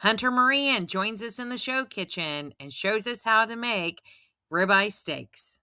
Hunter Moran joins us in the show kitchen and shows us how to make ribeye steaks.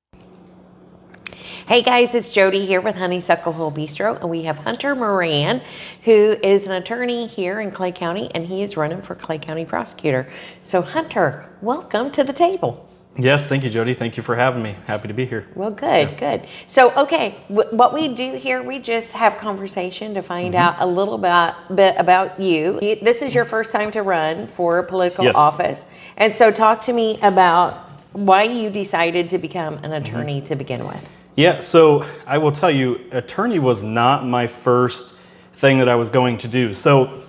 Hey guys, it's Jodi here with Honeysuckle Bee-stro, and we have Hunter Moran, who is an attorney here in Clay County, and he is running for Clay County prosecutor. So Hunter, welcome to the table. Yes, thank you, Jodi. Thank you for having me. Happy to be here. Well, good, good. So, okay, what we do here, we just have conversation to find out a little bit about you. This is your first time to run for a political office. And so talk to me about why you decided to become an attorney to begin with. Yeah, so I will tell you, attorney was not my first thing that I was going to do. So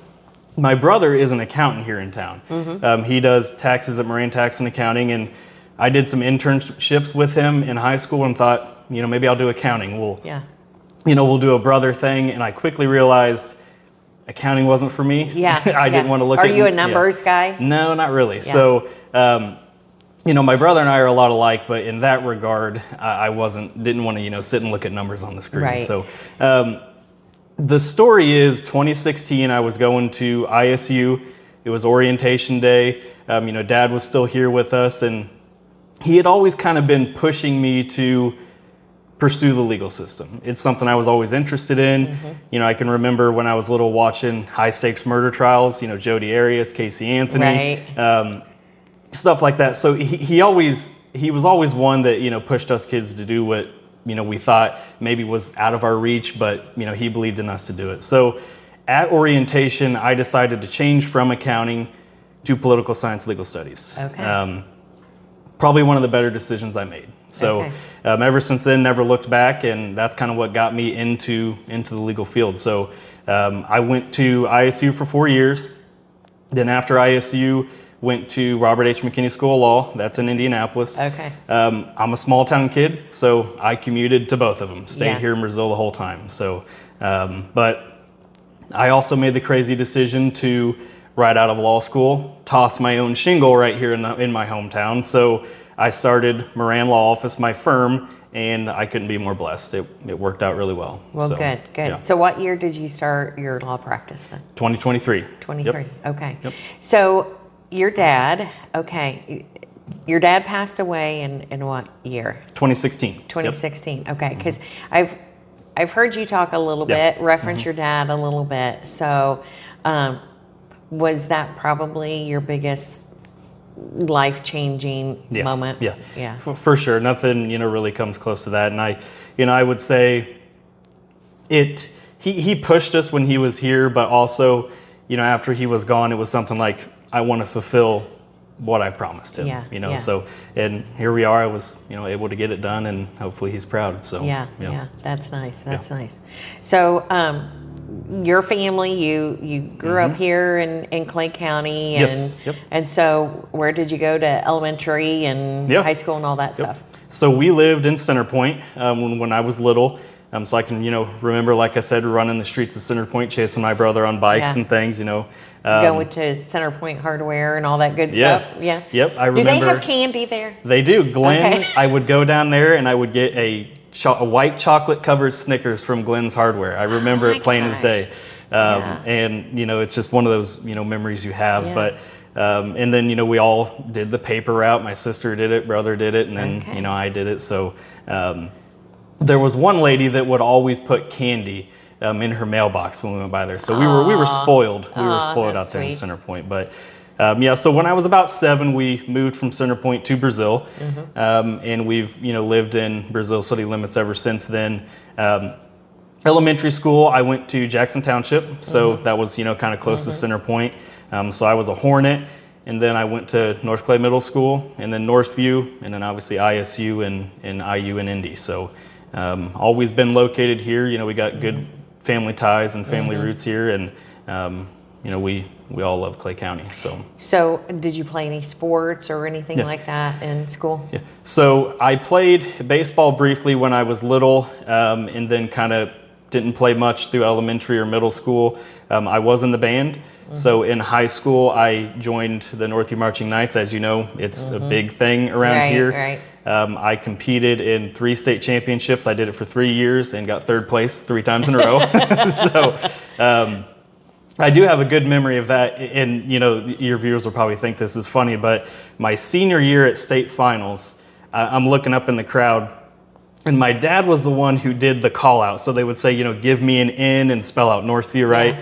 my brother is an accountant here in town. He does taxes at Moran Tax and Accounting, and I did some internships with him in high school and thought, maybe I'll do accounting. We'll do a brother thing. And I quickly realized accounting wasn't for me. Yeah. I didn't want to look at it. Are you a numbers guy? No, not really. Yeah. So, my brother and I are a lot alike, but in that regard, I didn't want to, sit and look at numbers on the screen. Right. So, the story is 2016, I was going to ISU. It was orientation day. Dad was still here with us, and he had always kind of been pushing me to pursue the legal system. It's something I was always interested in. I can remember when I was little watching high stakes murder trials, Jodi Arias, Casey Anthony, stuff like that. So he was always one that, pushed us kids to do what, we thought maybe was out of our reach, but, he believed in us to do it. So at orientation, I decided to change from accounting to political science legal studies. Okay. Probably one of the better decisions I made. So ever since then, never looked back, and that's kind of what got me into the legal field. So I went to ISU for 4 years. Then after ISU, went to Robert H. McKinney School of Law. That's in Indianapolis. Okay. I'm a small town kid, so I commuted to both of them. Stayed here in Brazil the whole time. So, but I also made the crazy decision to, right out of law school, toss my own shingle right here in my hometown. So I started Moran Law Office, my firm, and I couldn't be more blessed. It worked out really well. Well, so, good. Yeah. So what year did you start your law practice then? 2023. 23, Yep. Okay. Yep. So your dad passed away in what year? 2016. 2016, okay, because I've heard you talk a little bit, reference your dad a little bit. So was that probably your biggest life-changing moment? Yeah. For sure. Nothing, really comes close to that. And I would say he pushed us when he was here, but also, after he was gone, it was something like, I want to fulfill what I promised him, so, and here we are. I was, able to get it done, and hopefully he's proud. So, yeah, that's nice. That's nice. So, your family, you grew up here in Clay County, and and so where did you go to elementary and high school and all that stuff? So we lived in Center Point when I was little. So I can, remember, like I said, running the streets of Center Point, chasing my brother on bikes and things, Going to Center Point Hardware and all that good stuff. Yeah. Yep. I remember. Do they have candy there? They do. Glenn, I would go down there and I would get a white chocolate covered Snickers from Glenn's Hardware. I remember it plain as day. And, it's just one of those, memories you have. But, and then, we all did the paper route. My sister did it, brother did it, and then, I did it. So, there was one lady that would always put candy in her mailbox when we went by there. So we were spoiled. We were spoiled out there in Center Point. But so when I was about 7, we moved from Center Point to Brazil, and we've lived in Brazil city limits ever since then. Elementary school, I went to Jackson Township, so that was kind of close to Center Point. So I was a Hornet, and then I went to North Clay Middle School, and then Northview, and then obviously ISU and IU and Indy. So always been located here. We got good family ties and family roots here, and we all love Clay County. So did you play any sports or anything like that in school? Yeah. So I played baseball briefly when I was little, and then kind of didn't play much through elementary or middle school. I was in the band. So in high school, I joined the Northview Marching Knights. As you know, it's a big thing around here. Right. I competed in 3 state championships. I did it for 3 years and got 3rd place 3 times in a row. So I do have a good memory of that, and your viewers will probably think this is funny, but my senior year at state finals, I'm looking up in the crowd, and my dad was the one who did the call out. So they would say, give me an N and spell out Northview, right?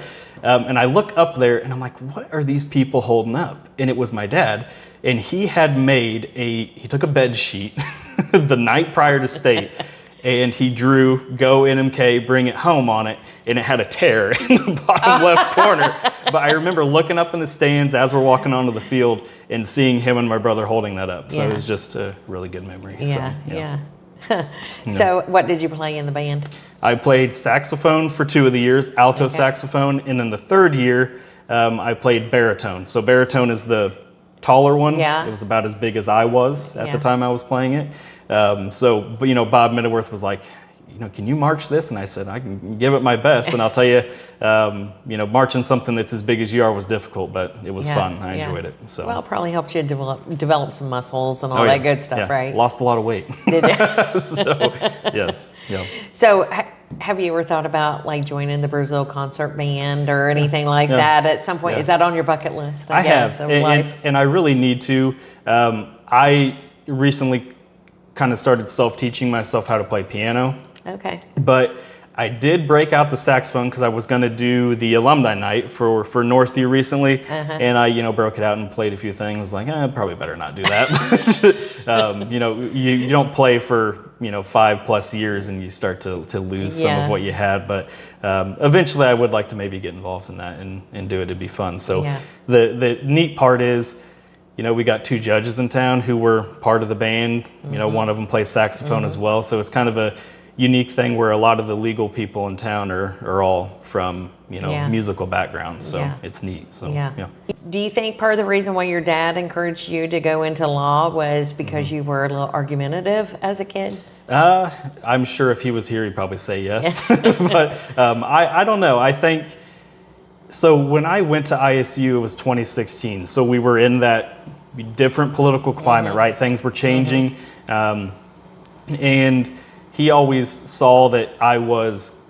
Yeah. And I look up there and I'm like, what are these people holding up? And it was my dad. And he had he took a bed sheet the night prior to state and he drew "Go NMK, Bring It Home" on it, and it had a tear in the bottom left corner. But I remember looking up in the stands as we're walking onto the field and seeing him and my brother holding that up. So it was just a really good memory. Yeah. So what did you play in the band? I played saxophone for 2 of the years, alto saxophone, and in the third year, I played baritone. So baritone is the taller one. Yeah. It was about as big as I was at the time I was playing it. But Bob Middleworth was like, can you march this? And I said, I can give it my best. And I'll tell you, marching something that's as big as you are was difficult, but it was fun. I enjoyed it. So. Well, it probably helped you develop some muscles and all that good stuff, right? Lost a lot of weight. Did you? So, yes. Yeah. So have you ever thought about like joining the Brazil concert band or anything like that at some point? Is that on your bucket list? I have, and I really need to. I recently kind of started self-teaching myself how to play piano. Okay. But I did break out the saxophone because I was going to do the alumni night for Northview recently, and I broke it out and played a few things. I was like, probably better not do that. You don't play for 5+ years and you start to lose some of what you had. But eventually, I would like to maybe get involved in that and do it. It'd be fun. So the neat part is, we got 2 judges in town who were part of the band. One of them plays saxophone as well. So it's kind of a unique thing where a lot of the legal people in town are all from musical backgrounds, so it's neat. So Do you think part of the reason why your dad encouraged you to go into law was because you were a little argumentative as a kid? I'm sure if he was here he'd probably say yes. But I don't know. I think so. When I went to ISU, it was 2016, so we were in that different political climate, right? Things were changing, and he always saw that I was,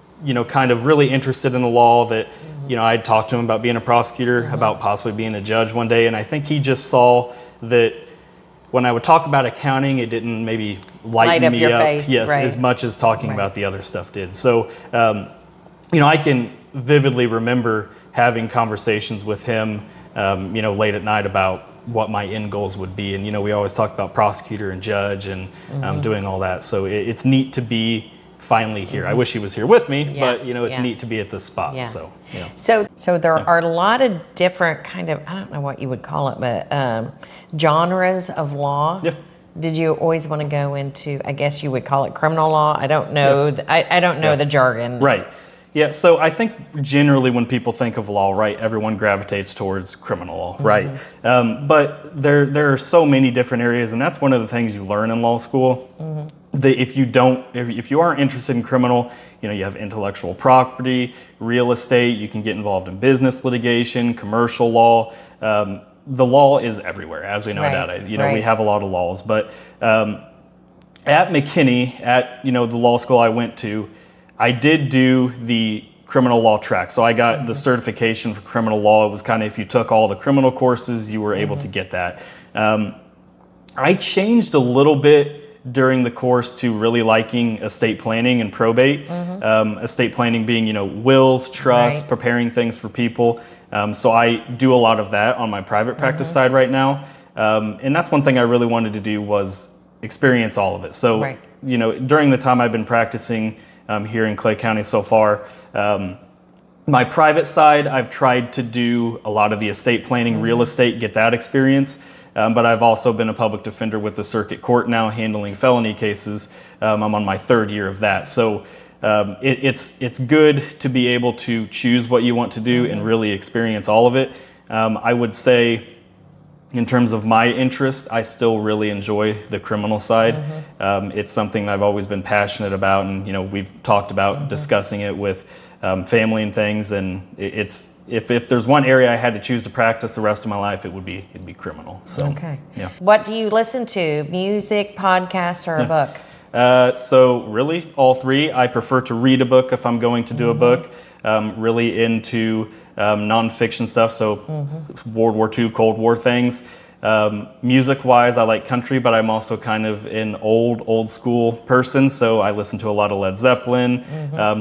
kind of really interested in the law, that, I'd talked to him about being a prosecutor, about possibly being a judge one day. And I think he just saw that when I would talk about accounting, it didn't maybe light me your up face, as much as talking about the other stuff did. So, I can vividly remember having conversations with him, late at night about what my end goals would be. And, we always talk about prosecutor and judge and doing all that. So it's neat to be finally here. I wish he was here with me, but, it's neat to be at this spot. Yeah. So, So there are a lot of different kind of, I don't know what you would call it, but genres of law. Yeah. Did you always want to go into, I guess you would call it criminal law? I don't know. I don't know the jargon. Right. Yeah, so I think generally when people think of law, right, everyone gravitates towards criminal law, right? But there are so many different areas, and that's one of the things you learn in law school. That if you aren't interested in criminal, you have intellectual property, real estate, you can get involved in business litigation, commercial law. The law is everywhere, as we know nowadays. We have a lot of laws, but at McKinney, at the law school I went to, I did do the criminal law track. So I got the certification for criminal law. It was kind of, if you took all the criminal courses, you were able to get that. I changed a little bit during the course to really liking estate planning and probate. Estate planning being, wills, trusts, preparing things for people. So I do a lot of that on my private practice side right now. And that's one thing I really wanted to do, was experience all of it. So, during the time I've been practicing here in Clay County so far, my private side, I've tried to do a lot of the estate planning, real estate, get that experience. But I've also been a public defender with the circuit court now, handling felony cases. I'm on my 3rd year of that. So it's good to be able to choose what you want to do and really experience all of it. I would say, in terms of my interest, I still really enjoy the criminal side. It's something I've always been passionate about, and we've talked about discussing it with family and things. And it's if there's one area I had to choose to practice the rest of my life, it'd be criminal. So What do you listen to? Music, podcasts, or a book? So really, all 3. I prefer to read a book if I'm going to do a book. Really into nonfiction stuff, so World War II, Cold War things. Music-wise, I like country, but I'm also kind of an old school person, so I listen to a lot of Led Zeppelin,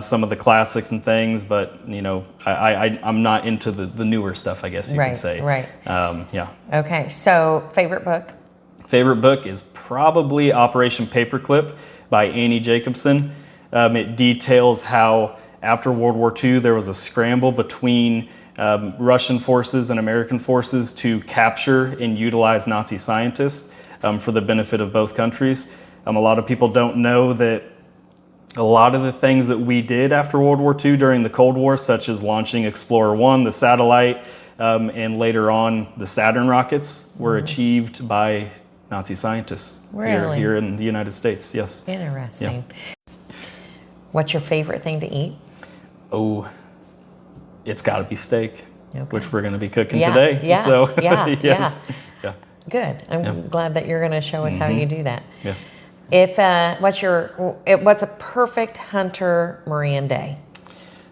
some of the classics and things, but, you know, I'm not into the newer stuff, I guess you can say. Right. Yeah. Okay, so favorite book? Favorite book is probably Operation Paperclip by Annie Jacobson. It details how after World War II there was a scramble between Russian forces and American forces to capture and utilize Nazi scientists for the benefit of both countries. A lot of people don't know that a lot of the things that we did after World War II during the Cold War, such as launching Explorer 1, the satellite, and later on the Saturn rockets, were achieved by Nazi scientists here in the United States. Yes. Interesting. Yeah. What's your favorite thing to eat? Oh, it's got to be steak, which we're going to be cooking yeah, today. Yeah, so, yeah, yes. Yeah. Good. I'm glad that you're going to show us how you do that. Yes. If what's a perfect Hunter Moran day?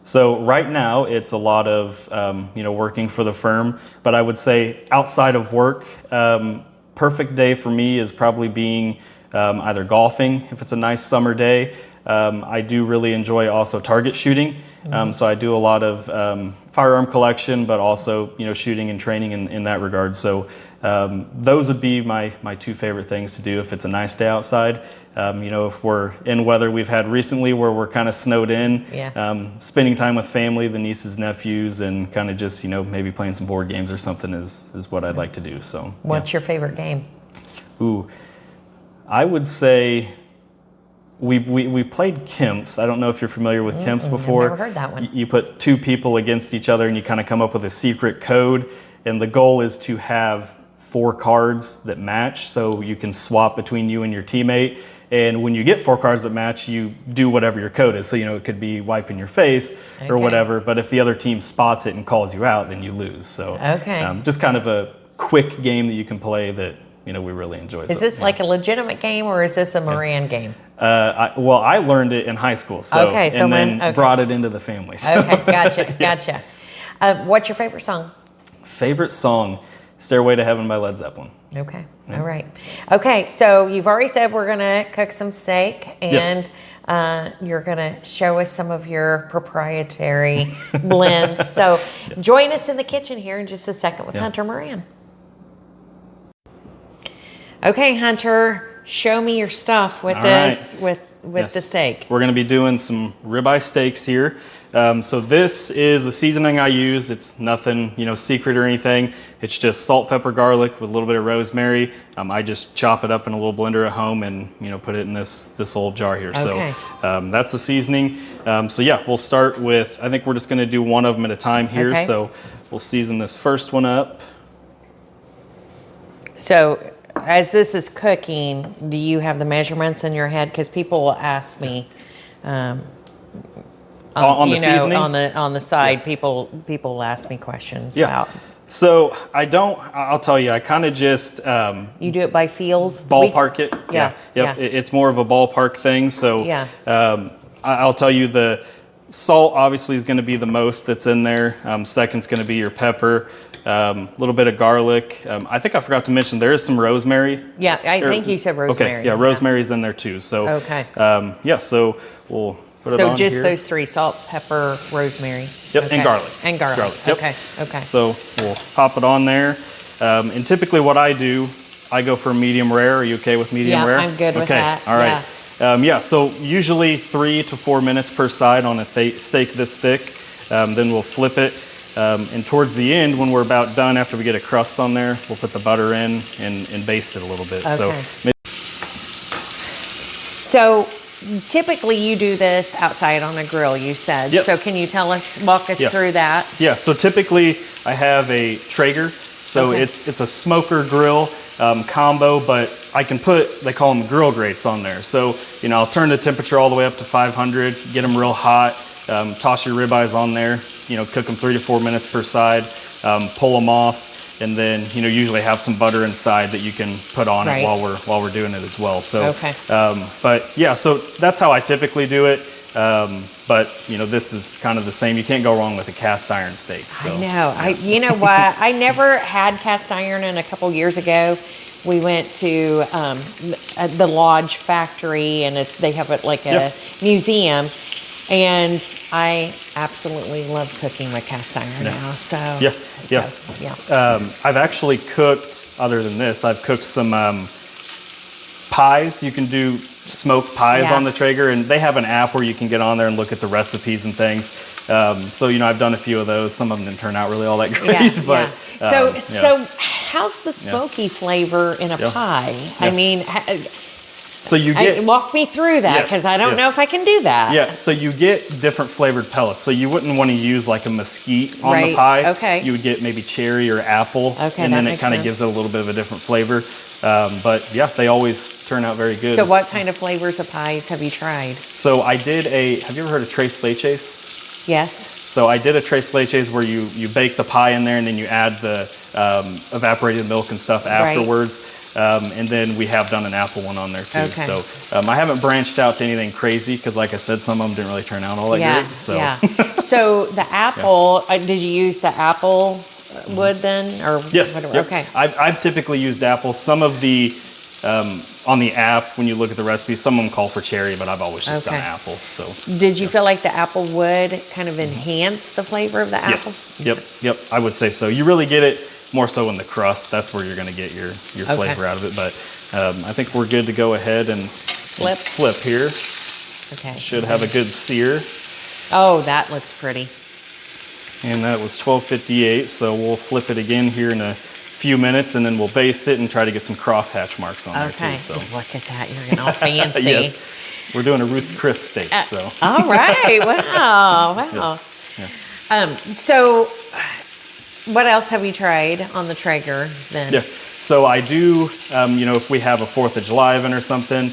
So right now it's a lot of working for the firm, but I would say outside of work, perfect day for me is probably being either golfing if it's a nice summer day. I do really enjoy also target shooting. So I do a lot of firearm collection, but also shooting and training in that regard. So those would be my two favorite things to do if it's a nice day outside. If we're in weather we've had recently where we're kind of snowed in, spending time with family, the nieces, nephews, and kind of just maybe playing some board games or something is what I'd like to do. So what's your favorite game? Ooh, I would say we played Kemps. I don't know if you're familiar with Kemps before. I've never heard that one. You put two people against each other and you kind of come up with a secret code, and the goal is to have 4 cards that match, so you can swap between you and your teammate. And when you get 4 cards that match, you do whatever your code is. So it could be wiping your face or whatever, but if the other team spots it and calls you out, then you lose. So just kind of a quick game that you can play that we really enjoy. Is this like a legitimate game, or is this a Moran game? I learned it in high school, and then brought it into the family. So. Okay, gotcha. What's your favorite song? Favorite song, Stairway to Heaven by Led Zeppelin. Okay, all right. Okay, so you've already said we're going to cook some steak, and you're going to show us some of your proprietary blends. So join us in the kitchen here in just a second with Hunter Moran. Okay, Hunter, show me your stuff with with the steak. We're going to be doing some ribeye steaks here. So this is the seasoning I use. It's nothing, secret or anything. It's just salt, pepper, garlic with a little bit of rosemary. I just chop it up in a little blender at home and, put it in this old jar here. Okay. So that's the seasoning. We'll start with, I think we're just going to do one of them at a time here. Okay. So we'll season this first one up. So as this is cooking, do you have the measurements in your head? Because people will ask me, on the seasoning? on the side, people will ask me questions about. So I'll tell you, I kind of just you do it by feels, ballpark it. Yeah. It's more of a ballpark thing. So I'll tell you, the salt obviously is going to be the most that's in there. Second's going to be your pepper. A little bit of garlic. I think I forgot to mention there is some rosemary. Yeah, I think you said rosemary. Okay, rosemary's in there too. So so we'll put it on just here. those 3: salt, pepper, rosemary. Yep, and garlic. And garlic. Yep. Okay. So we'll pop it on there. And typically what I do, I go for medium rare. Are you okay with medium rare? Yeah, I'm good with that. All right. So usually 3 to 4 minutes per side on a steak this thick. Then we'll flip it. And towards the end, when we're about done, after we get a crust on there, we'll put the butter in and baste it a little bit. Okay. So typically you do this outside on a grill, you said. Yes. So can you walk us through that? Yeah, so typically I have a Traeger. So it's a smoker grill combo, but I can they call them grill grates on there. So, I'll turn the temperature all the way up to 500, get them real hot, toss your ribeyes on there, cook them 3 to 4 minutes per side, pull them off, and then, usually have some butter inside that you can put on it while we're doing it as well. So, so that's how I typically do it. But this is kind of the same. You can't go wrong with a cast iron steak. So. I know. You know what? I never had cast iron, and a couple years ago, we went to the Lodge factory, and they have it like a museum. And I absolutely love cooking with cast iron now. So I've actually cooked. Other than this, I've cooked some pies. You can do smoked pies on the Traeger, and they have an app where you can get on there and look at the recipes and things. So I've done a few of those. Some of them didn't turn out really all that great, but so how's the smoky flavor in a pie? I mean, so you get walk me through that, because I don't know if I can do that. Yeah, so you get different flavored pellets. So you wouldn't want to use like a mesquite on the pie. Okay. You would get maybe cherry or apple, and then it kind of gives it a little bit of a different flavor. But they always turn out very good. So what kind of flavors of pies have you tried? So I did have you ever heard of tres leches? Yes. So I did a tres leches where you bake the pie in there, and then you add the evaporated milk and stuff afterwards. Right. And then we have done an apple one on there too. Okay. So I haven't branched out to anything crazy, because like I said, some of them didn't really turn out all that great. So. So the apple, did you use the apple wood then? Or yes. whatever? Yep. Okay. I've typically used apple. Some of the, on the app, when you look at the recipes, some of them call for cherry, but I've always just done apple. So. Did you feel like the apple would kind of enhance the flavor of the apple? Yes. Yep. I would say so. You really get it more so in the crust. That's where you're going to get your flavor out of it. But I think we're good to go ahead and flip here. Okay. Should have a good sear. Oh, that looks pretty. And that was 1258, so we'll flip it again here in a few minutes, and then we'll baste it and try to get some cross-hatch marks on there too. So. Look at that. You're getting all fancy. Yes. We're doing a Ruth Chris steak. All right. Wow. Yes. Yeah. So what else have you tried on the Traeger then? Yeah. So I do, if we have a 4th of July event or something,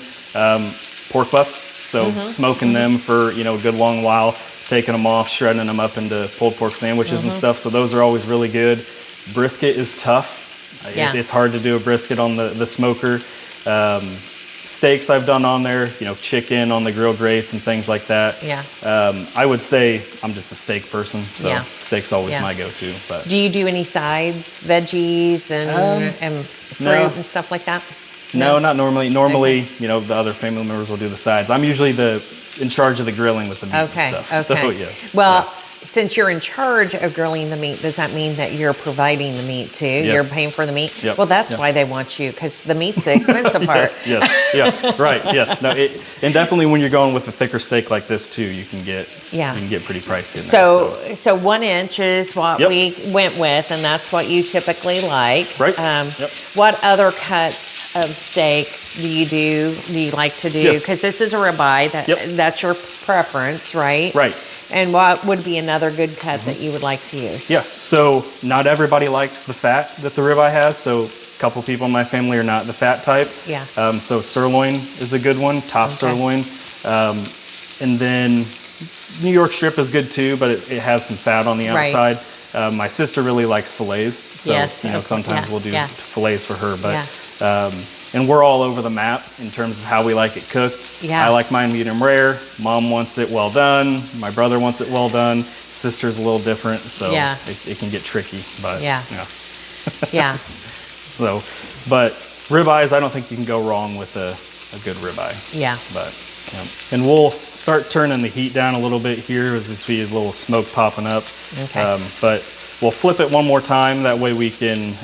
pork butts. So smoking them for, a good long while, taking them off, shredding them up into pulled pork sandwiches and stuff. So those are always really good. Brisket is tough. It's hard to do a brisket on the smoker. Steaks I've done on there, chicken on the grill grates and things like that. Yeah. I would say I'm just a steak person, so steak's always my go-to. But do you do any sides, veggies and fruit and stuff like that? No, not normally. Normally, the other family members will do the sides. I'm usually in charge of the grilling with the meat and stuff. Okay. So, yes. Well, since you're in charge of grilling the meat, does that mean that you're providing the meat too? Yes. You're paying for the meat? Yep. Well, that's why they want you, because the meat's the expensive part. Yes. Right. Yes. No. And definitely when you're going with a thicker steak like this too, you can get pretty pricey in there. So 1 inch is what we went with, and that's what you typically like. Right. What other cuts of steaks do you like to do? Because this is a ribeye. That's your preference, right? Right. And what would be another good cut that you would like to use? Yeah, so not everybody likes the fat that the ribeye has. So a couple people in my family are not the fat type. Yeah. So sirloin is a good one, top sirloin. And then New York strip is good too, but it has some fat on the outside. My sister really likes fillets. So, sometimes we'll do fillets for her. But and we're all over the map in terms of how we like it cooked. Yeah. I like mine medium rare. Mom wants it well done. My brother wants it well done. Sister's a little different, so it can get tricky. But yeah. So, but ribeyes, I don't think you can go wrong with a good ribeye. Yeah. But and we'll start turning the heat down a little bit here as you see a little smoke popping up. Okay. But we'll flip it one more time. That way we can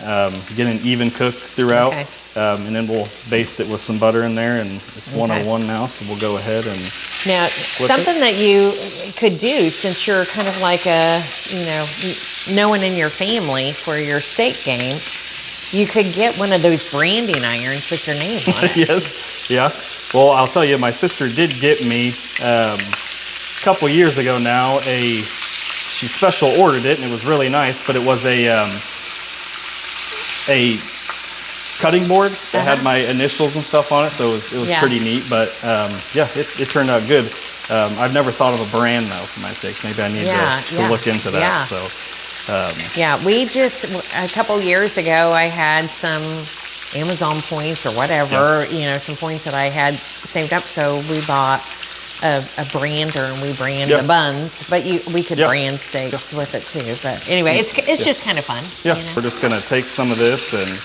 get an even cook throughout. Okay. And then we'll baste it with some butter in there, and it's 101 now, so we'll go ahead and now something that you could do, since you're kind of like no one in your family for your steak game, you could get one of those branding irons with your name on it. Yes, yeah. Well, I'll tell you, my sister did get me a couple years ago now she special ordered it, and it was really nice, but it was a cutting board that had my initials and stuff on it, so it was pretty neat. But it turned out good. I've never thought of a brand though for my steaks. Maybe I need to look into that. Yeah. So we just a couple years ago I had some Amazon points or whatever, some points that I had saved up. So we bought a brander and we brand the buns, but we could brand steaks with it too. But anyway, it's just kind of fun. Yeah, you know? We're just gonna take some of this and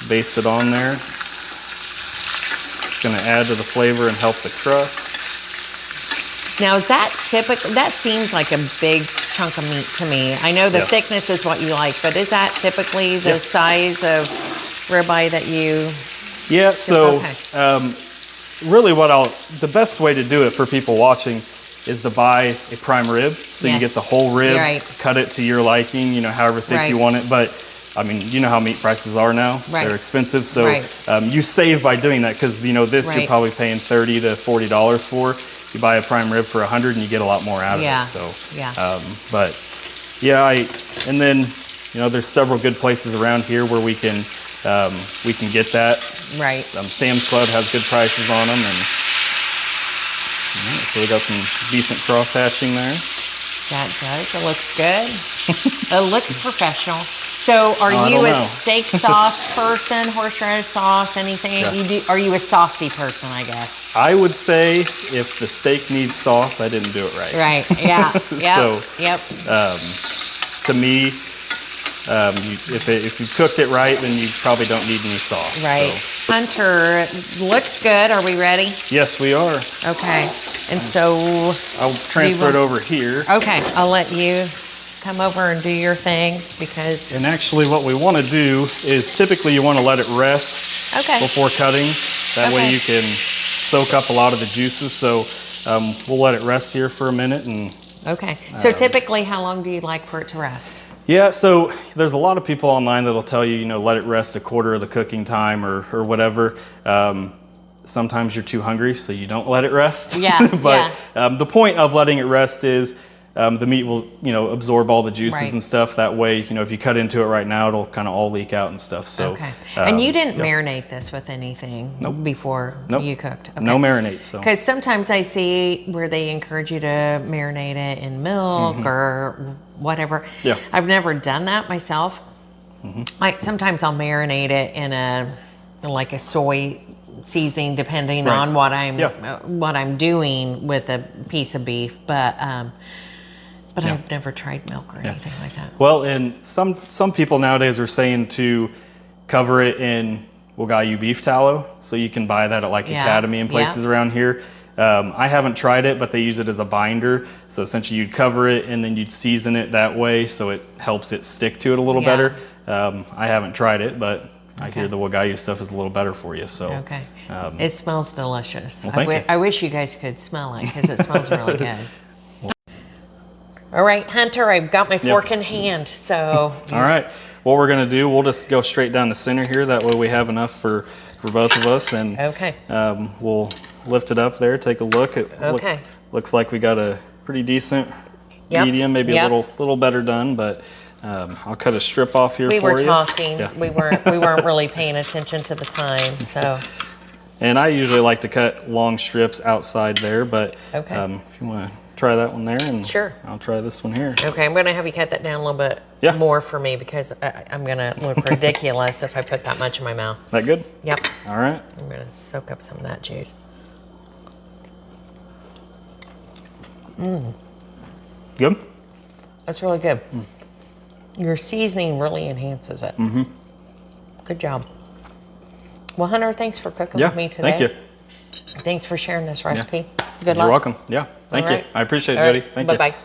baste it on there. It's gonna add to the flavor and help the crust. Now, is that typical? That seems like a big chunk of meat to me. I know the thickness is what you like, but is that typically the size of ribeye that you? Yeah. So, really, the best way to do it for people watching is to buy a prime rib. So you get the whole rib, cut it to your liking. You know, however thick you want it, but. I mean, you know how meat prices are now. They're expensive. So you save by doing that because, you know, this you're probably paying $30 to $40 for. You buy a prime rib for $100 and you get a lot more out of it. So, but yeah, and then, you know, there's several good places around here where we can get that. Right. Sam's Club has good prices on them. And so we got some decent cross hatching there. That does. It looks good. It looks professional. So, are you a steak sauce person, horseradish sauce, anything? Yeah. Are you a saucy person, I guess? I would say if the steak needs sauce, I didn't do it right. Right, yeah. So, to me, if you cooked it right, then you probably don't need any sauce. Right. So. Hunter, looks good. Are we ready? Yes, we are. Okay. And so... I'll transfer it over here. Okay, I'll let you... come over and do your thing because... And actually what we want to do is typically you want to let it rest before cutting. That way you can soak up a lot of the juices. So we'll let it rest here for a minute. And so typically how long do you like for it to rest? Yeah, so there's a lot of people online that'll tell you, you know, let it rest a quarter of the cooking time or whatever. Sometimes you're too hungry, so you don't let it rest. Yeah, but the point of letting it rest is the meat will, you know, absorb all the juices and stuff. That way, you know, if you cut into it right now, it'll kind of all leak out and stuff. So, and you didn't marinate this with anything before you cooked? Okay. No marinate. So, because sometimes I see where they encourage you to marinate it in milk or whatever. Yeah. I've never done that myself. Sometimes I'll marinate it in a soy seasoning, depending on what I'm doing with a piece of beef, but I've never tried milk or anything like that. Well, and some people nowadays are saying to cover it in Wagyu beef tallow, so you can buy that at like Academy and places around here. I haven't tried it, but they use it as a binder. So essentially you'd cover it and then you'd season it that way so it helps it stick to it a little better. I haven't tried it, but I hear the Wagyu stuff is a little better for you. So it smells delicious. Well, I wish you guys could smell it because it smells really good. All right, Hunter, I've got my fork in hand, so. All right, what we're gonna do, we'll just go straight down the center here. That way we have enough for both of us. And we'll lift it up there, take a look. Looks like we got a pretty decent medium, maybe a little better done, but I'll cut a strip off here for you. We were talking, we weren't really paying attention to the time, so. And I usually like to cut long strips outside there, but if you wanna try that one there, and I'll try this one here. Okay, I'm gonna have you cut that down a little bit more for me because I'm gonna look ridiculous if I put that much in my mouth. That good? Yep. All right. I'm gonna soak up some of that juice. Good? That's really good. Your seasoning really enhances it. Good job. Well, Hunter, thanks for cooking with me today. Thank you. Thanks for sharing this recipe. Good luck. You're welcome. Yeah, thank you. I appreciate it, Jodi. Thank you. Bye-bye.